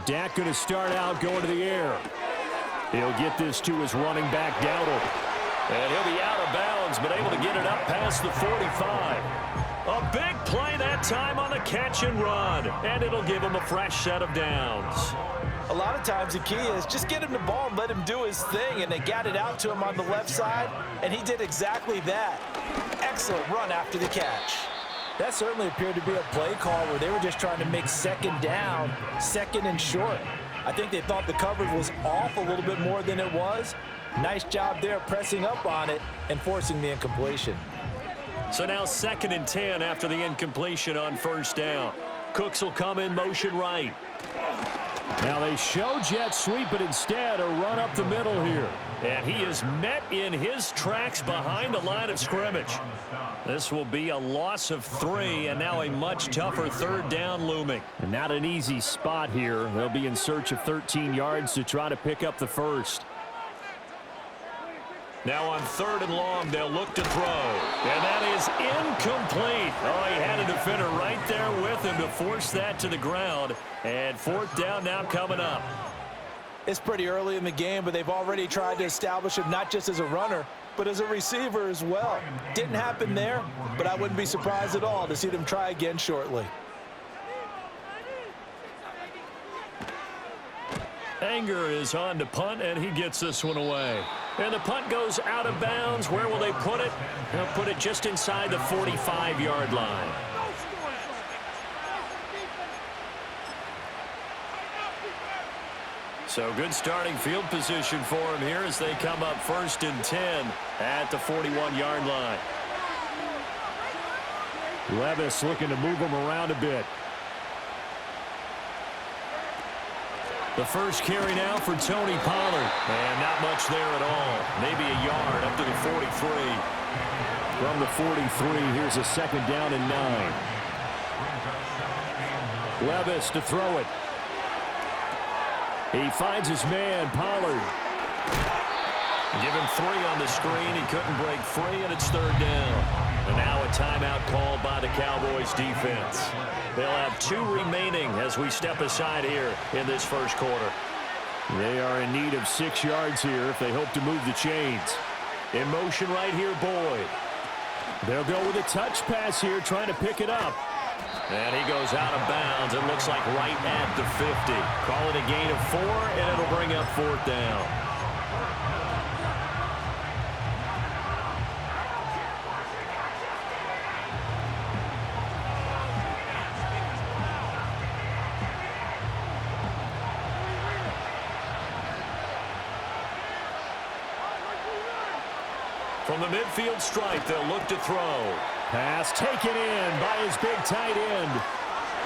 And Dak going to start out going to the air. He'll get this to his running back, Dowdle. And he'll be out of bounds, but able to get it up past the 45. A big play that time on the catch and run. And it'll give him a fresh set of downs. A lot of times the key is just get him the ball and let him do his thing, and they got it out to him on the left side, and he did exactly that. Excellent run after the catch. That certainly appeared to be a play call where they were just trying to make second down, second and short. I think they thought the coverage was off a little bit more than it was. Nice job there pressing up on it and forcing the incompletion. So now 2nd and 10 after the incompletion on first down. Cooks will come in motion right. Now they show jet sweep, but instead a run up the middle here. And he is met in his tracks behind the line of scrimmage. This will be a loss of 3, and now a much tougher 3rd down looming. And not an easy spot here. They'll be in search of 13 yards to try to pick up the first. Now on 3rd and long, they'll look to throw. And that is incomplete. Oh, he had a defender right there with him to force that to the ground. And 4th down now coming up. It's pretty early in the game, but they've already tried to establish him not just as a runner, but as a receiver as well. Didn't happen there, but I wouldn't be surprised at all to see them try again shortly. Anger is on to punt, and he gets this one away. And the punt goes out of bounds. Where will they put it? They'll put it just inside the 45-yard line. So good starting field position for him here as they come up 1st and 10 at the 41-yard line. Levis looking to move him around a bit. The first carry now for Tony Pollard. And not much there at all. Maybe a yard up to the 43. From the 43, here's a 2nd down and 9. Levis to throw it. He finds his man, Pollard. Give him 3 on the screen. He couldn't break free, and it's 3rd down. And now a timeout called by the Cowboys defense. They'll have 2 remaining as we step aside here in this first quarter. They are in need of 6 yards here if they hope to move the chains. In motion right here, Boyd. They'll go with a touch pass here, trying to pick it up. And he goes out of bounds. It looks like right at the 50. Call it a gain of 4, and it'll bring up 4th down. From the midfield stripe, they'll look to throw. Pass taken in by his big tight end.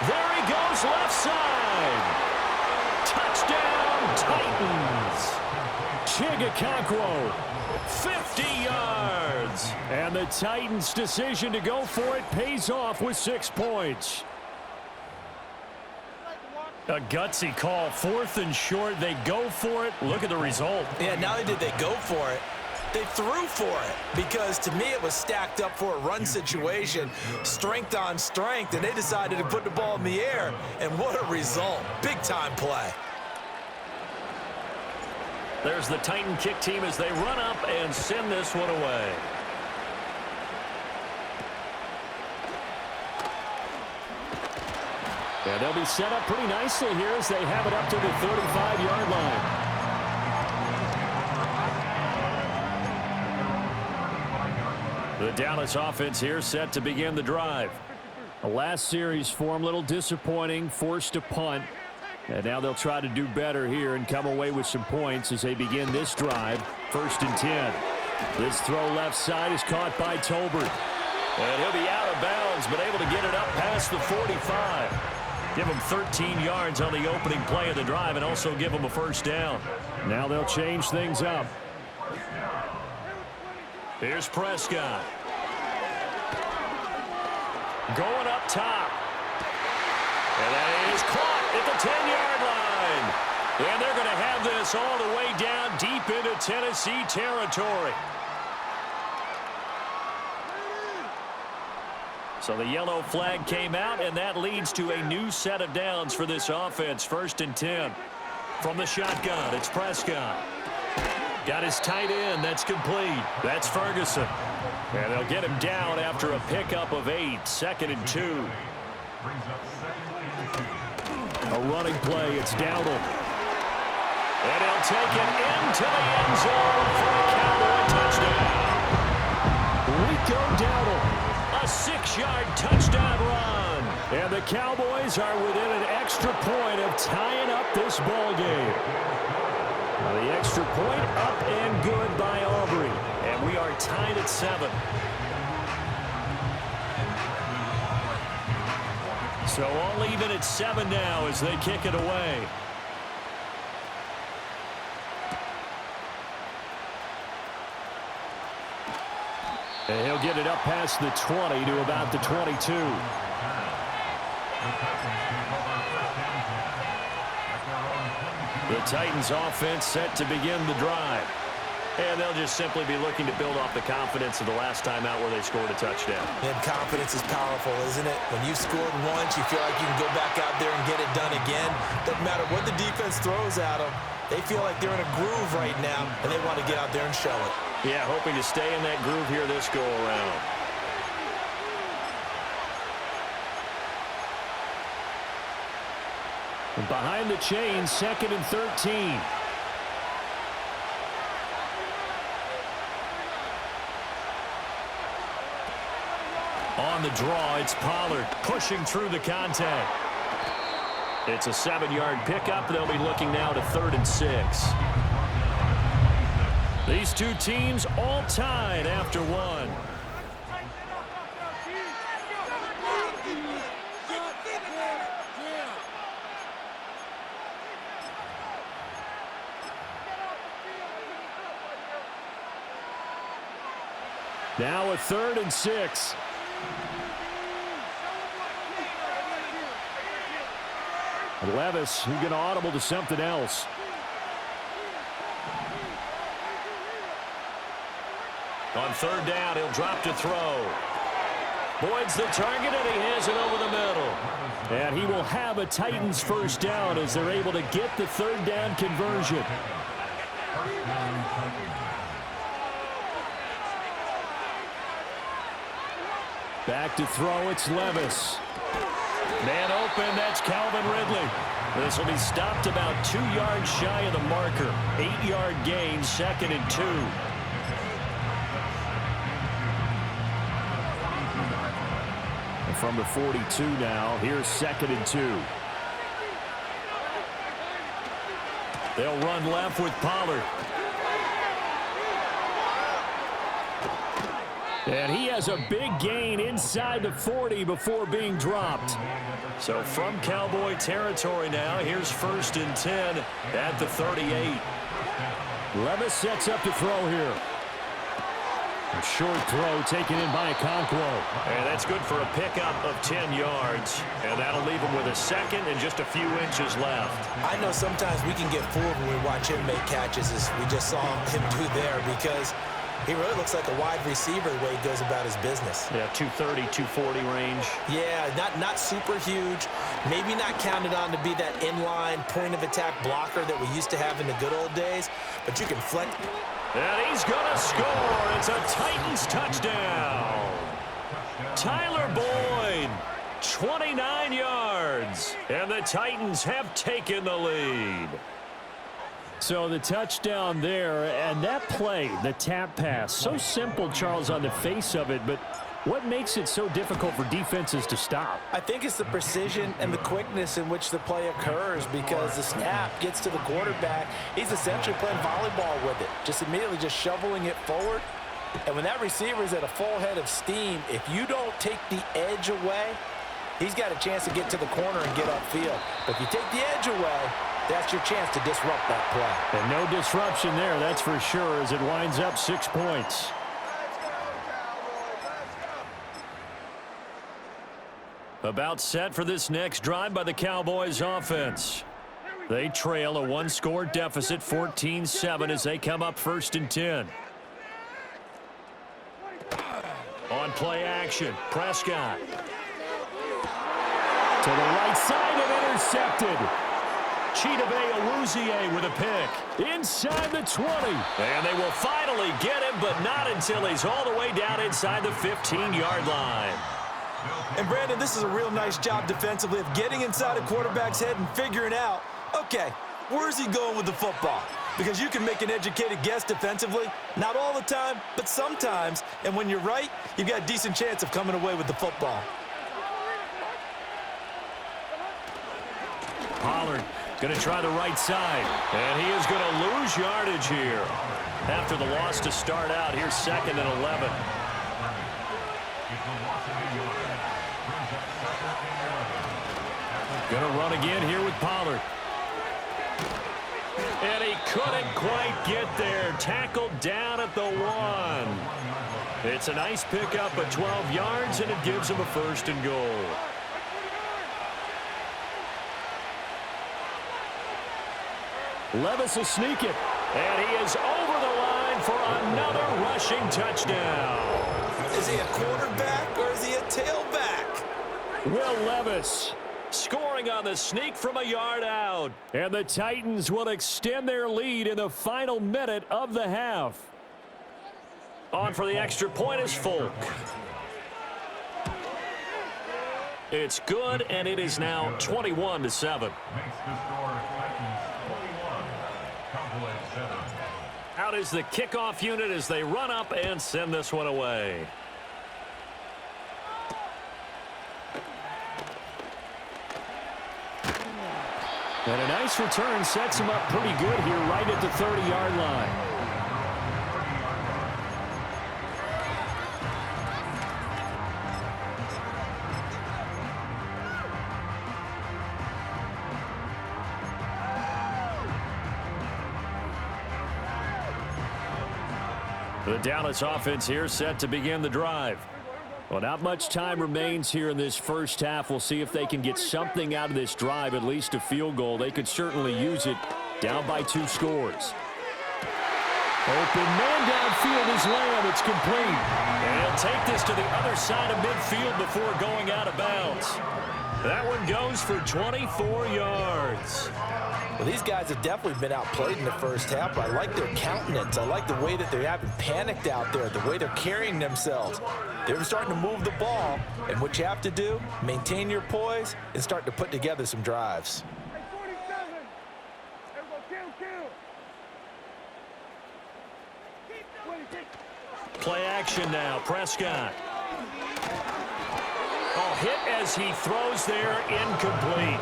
There he goes, left side. Touchdown, Titans. Chigakonkwo, 50 yards. And the Titans' decision to go for it pays off with 6 points. A gutsy call, 4th and short. They go for it. Look at the result. Yeah, not only did they go for it, they threw for it, because to me it was stacked up for a run situation, strength on strength, and they decided to put the ball in the air, and what a result. Big-time play. There's the Titan kick team as they run up and send this one away. And they'll be set up pretty nicely here as they have it up to the 35-yard line. The Dallas offense here set to begin the drive. The last series for them, a little disappointing, forced to punt. And now they'll try to do better here and come away with some points as they begin this drive. 1st and 10. This throw left side is caught by Tolbert. And he'll be out of bounds, but able to get it up past the 45. Give him 13 yards on the opening play of the drive and also give him a 1st down. Now they'll change things up. Here's Prescott. Going up top. And that is caught at the 10-yard line. And they're going to have this all the way down deep into Tennessee territory. So the yellow flag came out, and that leads to a new set of downs for this offense. 1st and 10. From the shotgun, it's Prescott. Got his tight end. That's complete. That's Ferguson. And they'll get him down after a pickup of 8. 2nd and 2. A running play. It's Dowdle. And he'll take it into the end zone for a Cowboy touchdown. Rico Dowdle. A 6-yard touchdown run. And the Cowboys are within an extra point of tying up this ball game. Now the extra point up and good by Aubrey. And we are tied at 7. So all even at 7 now as they kick it away. And he'll get it up past the 20 to about the 22. The Titans offense set to begin the drive. And they'll just simply be looking to build off the confidence of the last time out where they scored a touchdown. And confidence is powerful, isn't it? When you've scored once, you feel like you can go back out there and get it done again. Doesn't matter what the defense throws at them. They feel like they're in a groove right now, and they want to get out there and show it. Yeah, hoping to stay in that groove here this go-around. Behind the chains, 2nd and 13. On the draw, it's Pollard pushing through the contact. It's a 7-yard pickup. They'll be looking now to 3rd and 6. These two teams all tied after 1. Now a 3rd and 6. Levis, who's going to audible to something else. On 3rd down, he'll drop to throw. Boyd's the target, and he has it over the middle. And he will have a Titans 1st down as they're able to get the 3rd down conversion. Back to throw, it's Levis. Man open, that's Calvin Ridley. This will be stopped about 2 yards shy of the marker. 8-yard gain, 2nd and 2. And from the 42 now, here's 2nd and 2. They'll run left with Pollard. And he has a big gain inside the 40 before being dropped. So from Cowboy territory now, here's 1st and 10 at the 38. Levis sets up to throw here. A short throw taken in by Okonkwo. And that's good for a pickup of 10 yards. And that'll leave him with a 2nd and just a few inches left. I know sometimes we can get fooled when we watch him make catches, as we just saw him do there, because he really looks like a wide receiver the way he goes about his business. Yeah, 230, 240 range. Yeah, not super huge. Maybe not counted on to be that inline point-of-attack blocker that we used to have in the good old days, but you can flex. And he's going to score. It's a Titans touchdown. Tyler Boyd, 29 yards. And the Titans have taken the lead. So the touchdown there, and that play, the tap pass, so simple, Charles, on the face of it, but what makes it so difficult for defenses to stop? I think it's the precision and the quickness in which the play occurs, because the snap gets to the quarterback. He's essentially playing volleyball with it, just immediately just shoveling it forward. And when that receiver is at a full head of steam, if you don't take the edge away, he's got a chance to get to the corner and get upfield. But if you take the edge away, that's your chance to disrupt that play. And no disruption there, that's for sure, as it winds up 6 points. About set for this next drive by the Cowboys offense. They trail a 1-score deficit, 14-7, as they come up 1st and 10. On play action. Prescott. To the right side and intercepted. Chidobe Awuzie with a pick. Inside the 20. And they will finally get him, but not until he's all the way down inside the 15-yard line. And, Brandon, this is a real nice job defensively of getting inside a quarterback's head and figuring out, okay, where's he going with the football? Because you can make an educated guess defensively. Not all the time, but sometimes. And when you're right, you've got a decent chance of coming away with the football. Pollard going to try the right side. And he is going to lose yardage here. After the loss to start out, here's 2nd and 11. Going to run again here with Pollard. And he couldn't quite get there. Tackled down at the 1. It's a nice pickup of 12 yards, and it gives him a 1st and goal. Levis will sneak it. And he is over the line for another rushing touchdown. Is he a quarterback or is he a tailback? Will Levis scoring on the sneak from a yard out. And the Titans will extend their lead in the final minute of the half. On for the extra point is Folk. It's good, and it is now 21-7. Out is the kickoff unit as they run up and send this one away. And a nice return sets him up pretty good here right at the 30-yard line. The Dallas offense here set to begin the drive. Well, not much time remains here in this first half. We'll see if they can get something out of this drive, at least a field goal. They could certainly use it down by 2 scores. Open man downfield is Lamb. It's complete. And he'll take this to the other side of midfield before going out of bounds. That one goes for 24 yards. Well, these guys have definitely been outplayed in the first half, but I like their countenance. I like the way that they haven't panicked out there, the way they're carrying themselves. They're starting to move the ball, and what you have to do, maintain your poise and start to put together some drives. Play action now, Prescott. Oh, hit as he throws there, incomplete.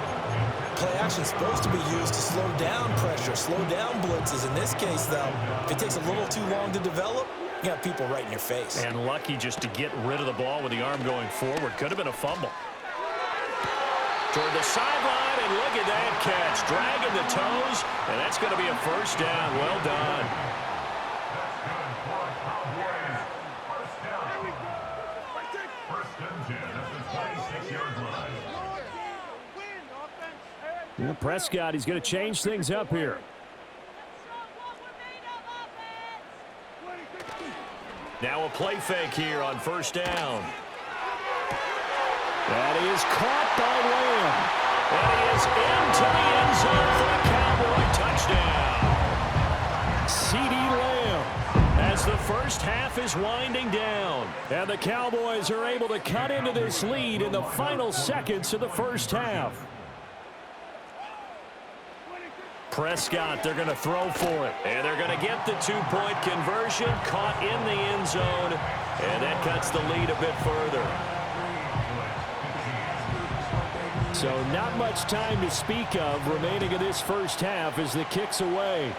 Play action is supposed to be used to slow down pressure, slow down blitzes. In this case, though, if it takes a little too long to develop, you got people right in your face. And lucky just to get rid of the ball with the arm going forward. Could have been a fumble. Toward the sideline, and look at that catch. Dragging the toes, and that's going to be a 1st down. Well done. Well, Prescott, he's going to change things up here. Now a play fake here on 1st down. That is caught by Lamb. And he is into the end zone for a Cowboy touchdown. CeeDee Lamb as the first half is winding down. And the Cowboys are able to cut into this lead in the final seconds of the first half. Prescott, they're going to throw for it. And they're going to get the 2-point conversion, caught in the end zone. And that cuts the lead a bit further. So not much time to speak of remaining in this first half as the kick's away.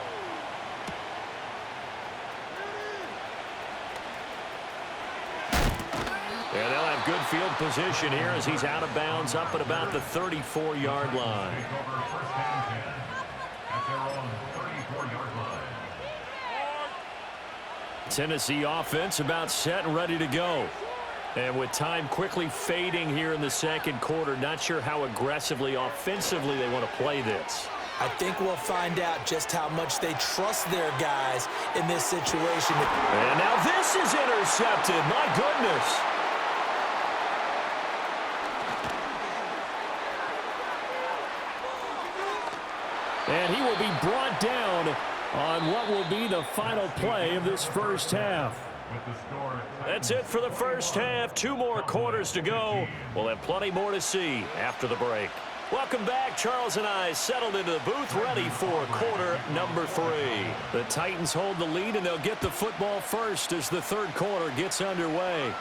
And they'll have good field position here as he's out of bounds up at about the 34-yard line. Tennessee offense about set and ready to go. And with time quickly fading here in the second quarter, not sure how aggressively, offensively they want to play this. I think we'll find out just how much they trust their guys in this situation. And now this is intercepted. My goodness. on what will be the final play of this first half. That's it for the first half. 2 more quarters to go. We'll have plenty more to see after the break. Welcome back. Charles and I settled into the booth, ready for quarter number 3. The Titans hold the lead, and they'll get the football first as the third quarter gets underway.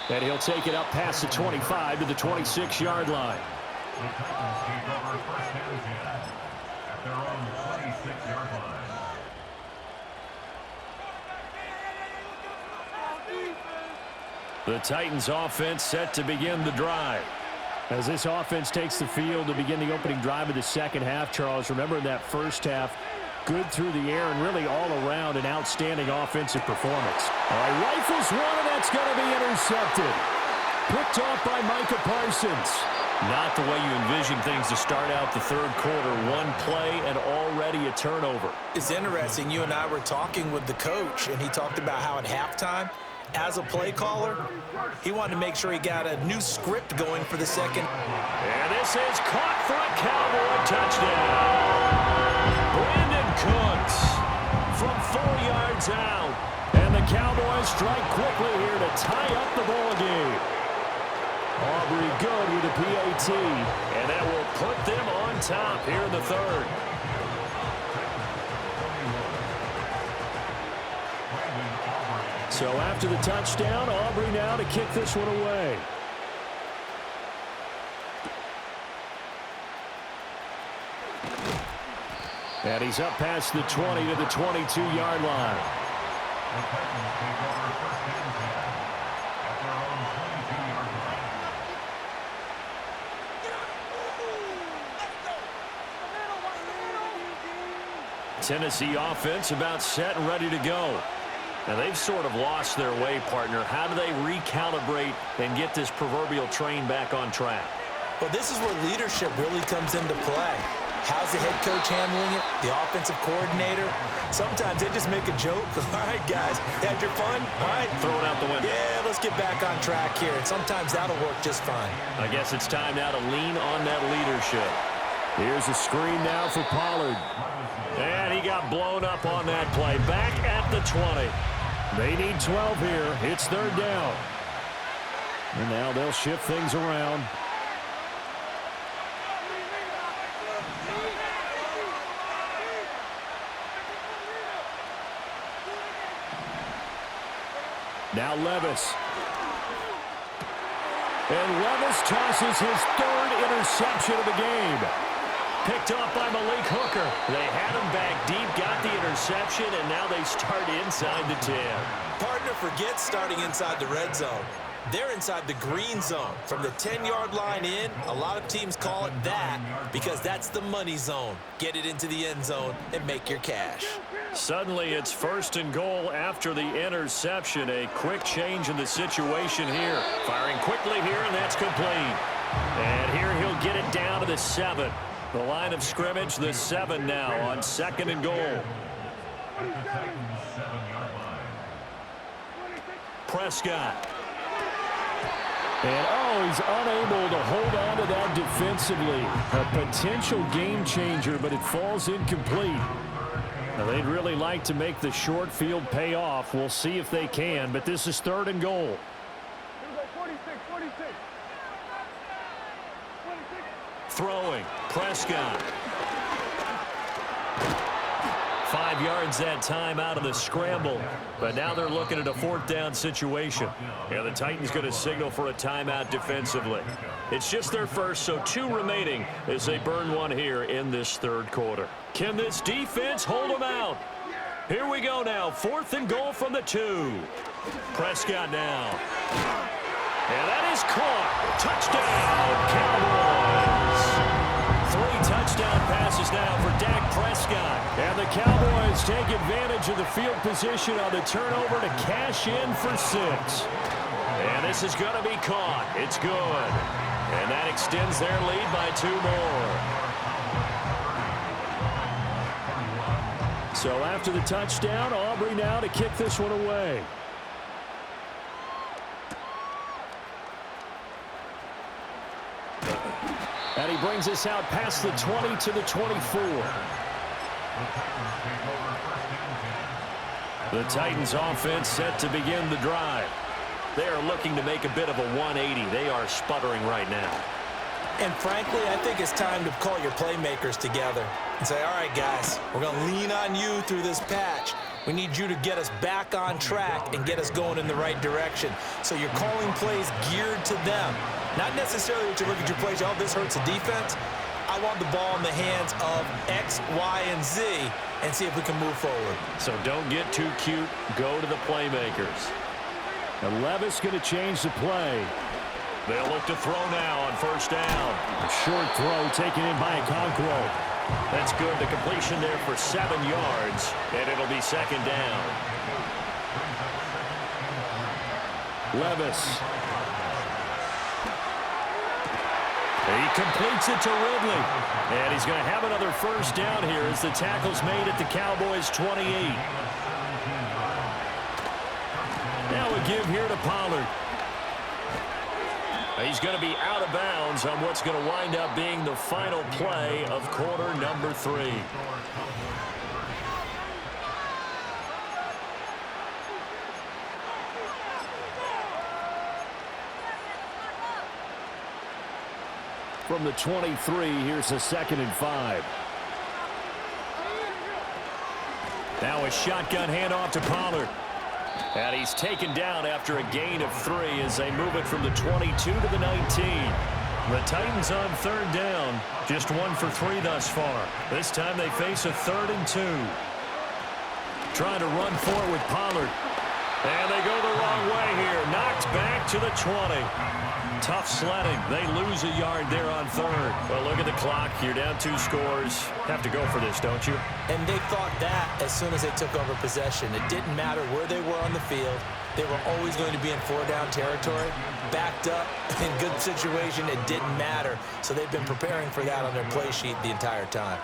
And he'll take it up past the 25 to the 26-yard line. The Titans take over first and 10 at their own 26-yard line. The Titans offense set to begin the drive. As this offense takes the field to begin the opening drive of the second half, Charles, remember in that first half, good through the air and really all around an outstanding offensive performance. All right, rifles one, and that's going to be intercepted. Picked off by Micah Parsons. Not the way you envision things to start out the third quarter. One play and already a turnover. It's interesting. You and I were talking with the coach, and he talked about how at halftime, as a play caller, he wanted to make sure he got a new script going for the second. And this is caught for a Cowboy touchdown. Brandon Cooks from 4 yards out. And the Cowboys strike quickly here to tie up the ball game. Aubrey good with a PAT. And that will put them on top here in the third. So after the touchdown, Aubrey now to kick this one away. And he's up past the 20 to the 22-yard line. The Titans take over first and 10 at their own 22-yard line. Tennessee offense about set and ready to go. Now, they've sort of lost their way, partner. How do they recalibrate and get this proverbial train back on track? Well, this is where leadership really comes into play. How's the head coach handling it? The offensive coordinator? Sometimes they just make a joke. All right, guys, had your fun? All right. Throw it out the window. Yeah, let's get back on track here. And sometimes that'll work just fine. I guess it's time now to lean on that leadership. Here's a screen now for Pollard. And he got blown up on that play. Back at the 20. They need 12 here. It's third down. And now they'll shift things around. Now Levis. And Levis tosses his third interception of the game. Picked off by Malik Hooker. They had him back deep, got the interception, and now they start inside the 10. Partner forgets starting inside the red zone. They're inside the green zone. From the 10-yard line in, a lot of teams call it that because that's the money zone. Get it into the end zone and make your cash. Suddenly it's first and goal after the interception. A quick change in the situation here. Firing quickly here, and that's complete. And here he'll get it down to the 7. The line of scrimmage, the 7 now on second and goal. At the Titans' 7-yard line. Prescott. And, he's unable to hold on to that defensively. A potential game changer, but it falls incomplete. Now, they'd really like to make the short field pay off. We'll see if they can, but this is third and goal. 46. Throwing, Prescott. 5 yards that time out of the scramble, but now they're looking at a fourth down situation. Yeah, the Titans going to signal for a timeout defensively. It's just their first, so 2 remaining as they burn one here in this third quarter. Can this defense hold them out? Here we go now, fourth and goal from the 2. Prescott now. And that is caught. Touchdown, Cowboys. 3 touchdown passes now for Dak Prescott. And the Cowboys take advantage of the field position on the turnover to cash in for 6. And this is going to be caught. It's good. And that extends their lead by 2 more. So after the touchdown, Aubrey now to kick this one away. And he brings us out past the 20 to the 24. The Titans offense set to begin the drive. They are looking to make a bit of a 180. They are sputtering right now. And frankly, I think it's time to call your playmakers together and say, all right, guys, we're going to lean on you through this patch. We need you to get us back on track and get us going in the right direction. So you're calling plays geared to them. Not necessarily that you look at your plays, oh, this hurts the defense. I want the ball in the hands of X, Y, and Z and see if we can move forward. So don't get too cute. Go to the playmakers. And Levis going to change the play. They'll look to throw now on first down. A short throw taken in by Okonkwo. That's good. The completion there for 7 yards, and it'll be second down. Levis. He completes it to Ridley. And he's going to have another first down here as the tackle's made at the Cowboys' 28. Now a give here to Pollard. He's going to be out of bounds on what's going to wind up being the final play of quarter number 3. From the 23, here's a 2nd and 5. Now a shotgun handoff to Pollard. And he's taken down after a gain of 3 as they move it from the 22 to the 19. The Titans on 3rd down. Just 1 for 3 thus far. This time they face a 3rd and 2. Trying to run for it with Pollard. And they go the wrong way here. Knocked back to the 20. Tough sledding. They lose a yard there on 3rd. Well, look at the clock. You're down 2 scores. Have to go for this, don't you? And they thought that as soon as they took over possession. It didn't matter where they were on the field. They were always going to be in 4-down territory. Backed up, in good situation, it didn't matter. So they've been preparing for that on their play sheet the entire time.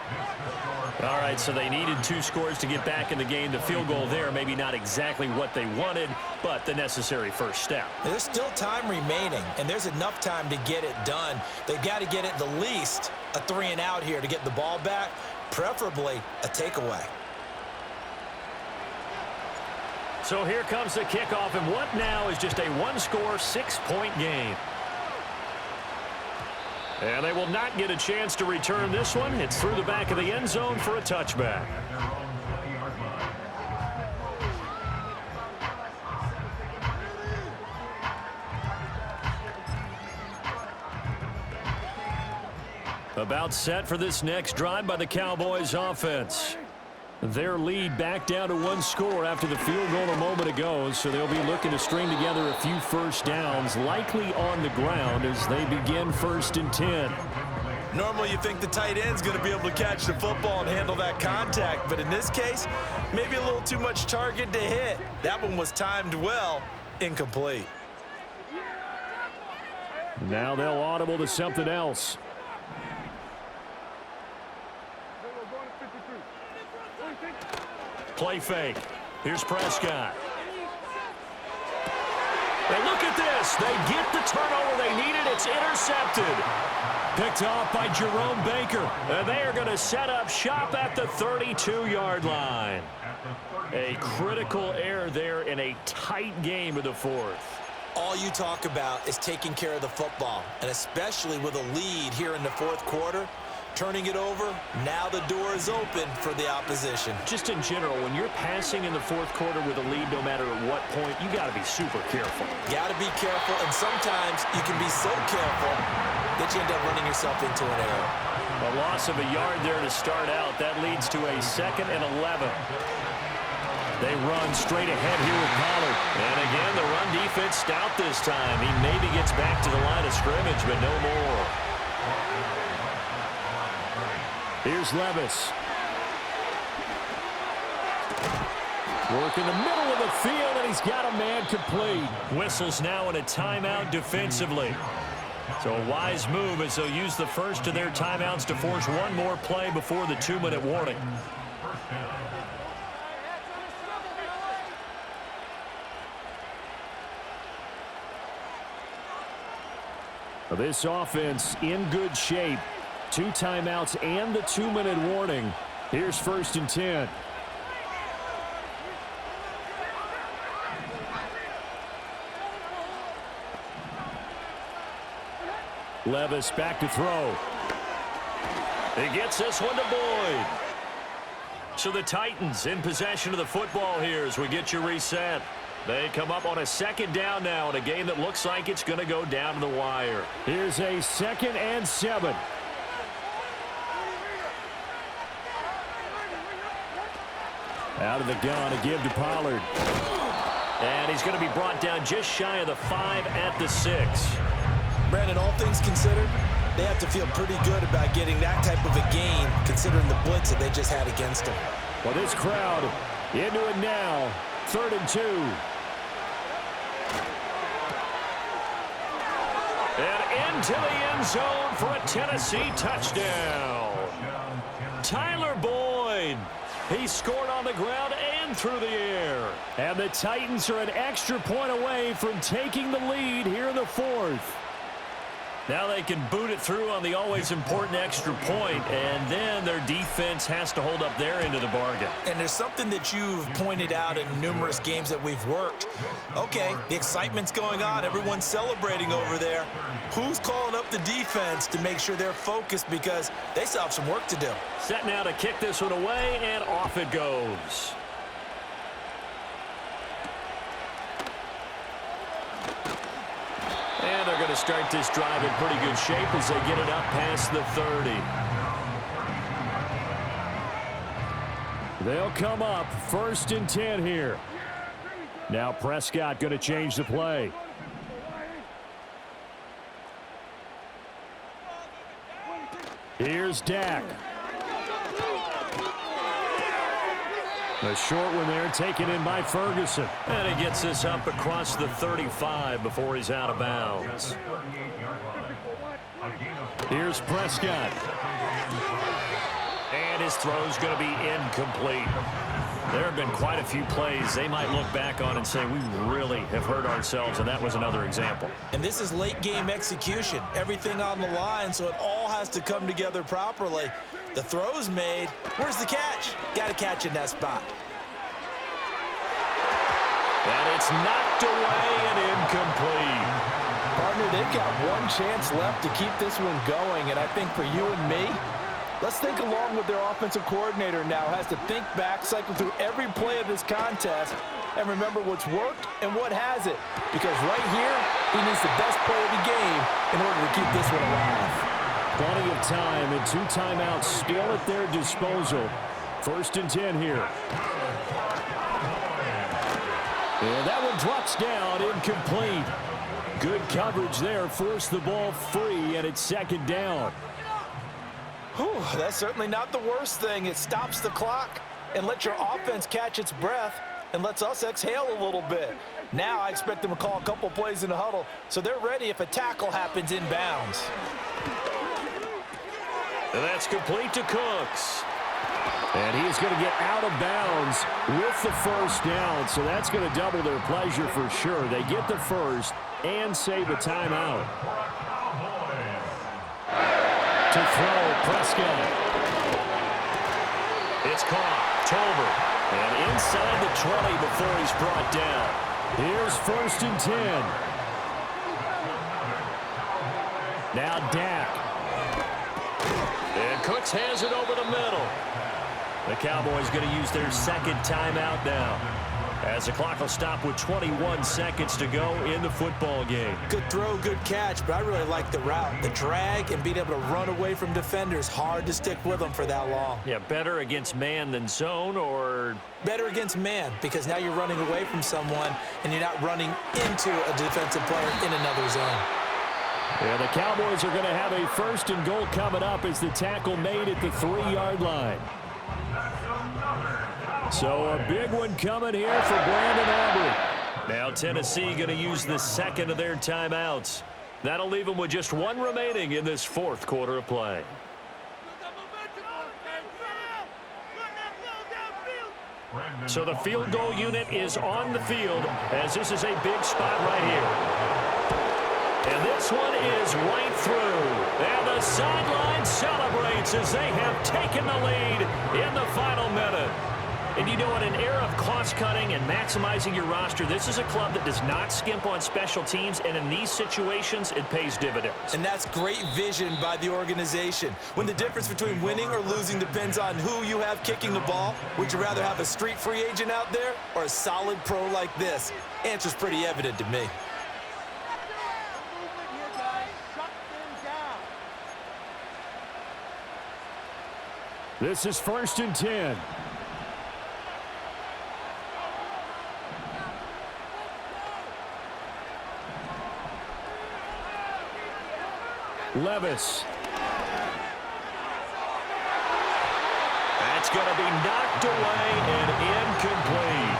All right, so they needed 2 scores to get back in the game. The field goal there, maybe not exactly what they wanted, but the necessary first step. There's still time remaining, and there's enough time to get it done. They've got to get it the least a 3-and-out here to get the ball back, preferably a takeaway. So here comes the kickoff, and what now is just a 1-score, 6-point game. And they will not get a chance to return this one. It's through the back of the end zone for a touchback. About set for this next drive by the Cowboys offense. Their lead back down to 1 score after the field goal a moment ago, so they'll be looking to string together a few first downs, likely on the ground as they begin 1st and 10. Normally you think the tight end's going to be able to catch the football and handle that contact, but in this case, maybe a little too much target to hit. That one was timed well, incomplete. Now they'll audible to something else. Play fake. Here's Prescott. And look at this. They get the turnover they needed. It's intercepted. Picked off by Jerome Baker. And they are going to set up shop at the 32-yard line. A critical error there in a tight game of the 4th. All you talk about is taking care of the football, and especially with a lead here in the 4th quarter. Turning it over, now the door is open for the opposition. Just in general, when you're passing in the 4th quarter with a lead, no matter at what point, you got to be super careful. Got to be careful, and sometimes you can be so careful that you end up running yourself into an error. A loss of a yard there to start out. That leads to a 2nd and 11. They run straight ahead here with Pollard. And again, the run defense stout this time. He maybe gets back to the line of scrimmage, but no more. Here's Levis. Work in the middle of the field, and he's got a man complete. Whistles now in a timeout defensively. So a wise move as they'll use the first of their timeouts to force one more play before the 2-minute warning. This offense in good shape. 2 timeouts and the 2-minute warning. Here's 1st and 10. Levis back to throw. He gets this one to Boyd. So the Titans in possession of the football here as we get you reset. They come up on a 2nd down now in a game that looks like it's going to go down to the wire. Here's a 2nd and 7. Out of the gun, a give to Pollard. And he's going to be brought down just shy of the 5 at the 6. Brandon, all things considered, they have to feel pretty good about getting that type of a gain, considering the blitz that they just had against them. Well, this crowd into it now. 3rd and 2. And into the end zone for a Tennessee touchdown. Tyler Boyd. He scored on the ground and through the air. And the Titans are an extra point away from taking the lead here in the 4th. Now they can boot it through on the always important extra point, and then their defense has to hold up their end of the bargain. And there's something that you've pointed out in numerous games that we've worked. Okay, the excitement's going on. Everyone's celebrating over there. Who's calling up the defense to make sure they're focused because they still have some work to do? Set now to kick this one away, and off it goes. And they're going to start this drive in pretty good shape as they get it up past the 30. They'll come up 1st and 10 here. Now Prescott going to change the play. Here's Dak. The short one there taken in by Ferguson. And he gets this up across the 35 before he's out of bounds. Here's Prescott. And his throw's going to be incomplete. There have been quite a few plays they might look back on and say, we really have hurt ourselves, and that was another example. And this is late game execution. Everything on the line, so it all has to come together properly. The throw's made. Where's the catch? Got to catch in that spot. And it's knocked away and incomplete. Partner, they've got one chance left to keep this one going, and I think for you and me, let's think along with their offensive coordinator now. Has to think back, cycle through every play of this contest, and remember what's worked and what hasn't. Because right here, he needs the best play of the game in order to keep this one alive. Plenty of time and 2 timeouts still at their disposal. 1st and 10 here. And that one drops down, incomplete. Good coverage there, forced the ball free, and it's 2nd down. Whew, that's certainly not the worst thing. It stops the clock and lets your offense catch its breath and lets us exhale a little bit. Now I expect them to call a couple plays in the huddle so they're ready if a tackle happens inbounds. And that's complete to Cooks. And he's going to get out of bounds with the 1st down, so that's going to double their pleasure for sure. They get the 1st and save a timeout. To throw, Prescott. It's caught. Tolbert. And inside the 20 before he's brought down. Here's 1st and 10. Now Dak. And Cooks has it over the middle. The Cowboys going to use their 2nd timeout now, as the clock will stop with 21 seconds to go in the football game. Good throw, good catch, but I really like the route. The drag and being able to run away from defenders, hard to stick with them for that long. Yeah, better against man than zone, or? Better against man, because now you're running away from someone and you're not running into a defensive player in another zone. Yeah, the Cowboys are going to have a 1st and goal coming up as the tackle made at the 3-yard line. So a big one coming here for Brandon Aubrey. Now Tennessee going to use the 2nd of their timeouts. That'll leave them with just 1 remaining in this 4th quarter of play. So the field goal unit is on the field as this is a big spot right here. And this one is right through. And the sideline celebrates as they have taken the lead in the final minute. And you know, in an era of cost-cutting and maximizing your roster, this is a club that does not skimp on special teams, and in these situations, it pays dividends. And that's great vision by the organization. When the difference between winning or losing depends on who you have kicking the ball, would you rather have a street free agent out there or a solid pro like this? Answer's pretty evident to me. This is 1st and 10. Levis. That's going to be knocked away and incomplete.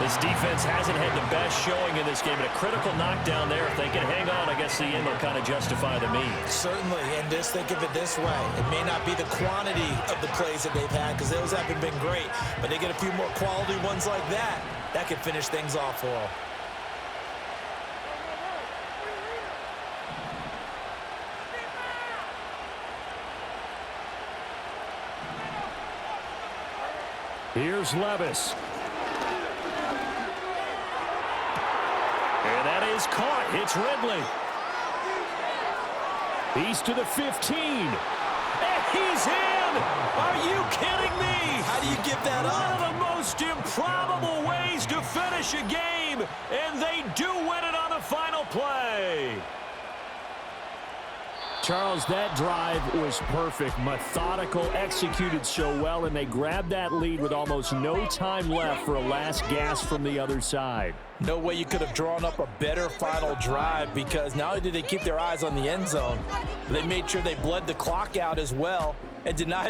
This defense hasn't had the best showing in this game, and a critical knockdown there. If they can hang on, I guess the end will kind of justify the means. Certainly, and just think of it this way. It may not be the quantity of the plays that they've had, because those haven't been great, but they get a few more quality ones like that. That could finish things off for them. Here's Levis. And that is caught. It's Ridley. He's to the 15. And he's in! Are you kidding me? How do you give that up? One of the most improbable ways to finish a game, and they do win it on the final play. Charles, that drive was perfect, methodical, executed so well, and they grabbed that lead with almost no time left for a last gasp from the other side. No way you could have drawn up a better final drive, because not only did they keep their eyes on the end zone, they made sure they bled the clock out as well and denied